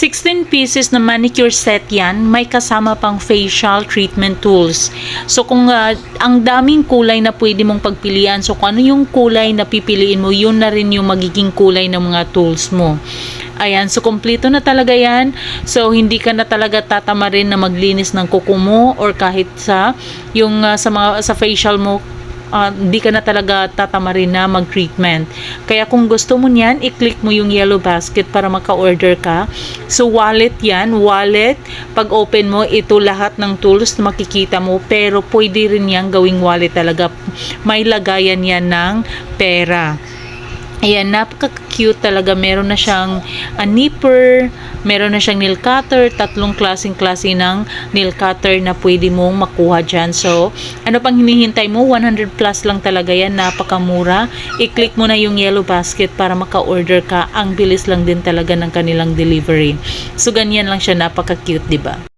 16 pieces na manicure set yan, may kasama pang facial treatment tools. So kung ang daming kulay na pwede mong pagpilian, so kung ano yung kulay na pipiliin mo, yun na rin yung magiging kulay ng mga tools mo. Ayan, so kompleto na talaga yan. So hindi ka na talaga tatamarin na maglinis ng kuko mo or kahit sa yung sa facial mo, hindi ka na talaga tatamarin na mag-treatment. Kaya kung gusto mo niyan, i-click mo yung yellow basket para maka-order ka. So wallet yan, wallet. Pag open mo, ito lahat ng tools na makikita mo, pero pwede rin yan gawing wallet talaga. May lagayan yan ng pera. Ayan, napaka-cute talaga. Meron na siyang nipper, meron na siyang nail cutter, tatlong klase ng nail cutter na pwede mong makuha dyan. So, ano pang hinihintay mo? 100 plus lang talaga yan. Napakamura. I-click mo na yung yellow basket para maka-order ka. Ang bilis lang din talaga ng kanilang delivery. So, ganyan lang siya. Napaka-cute, diba?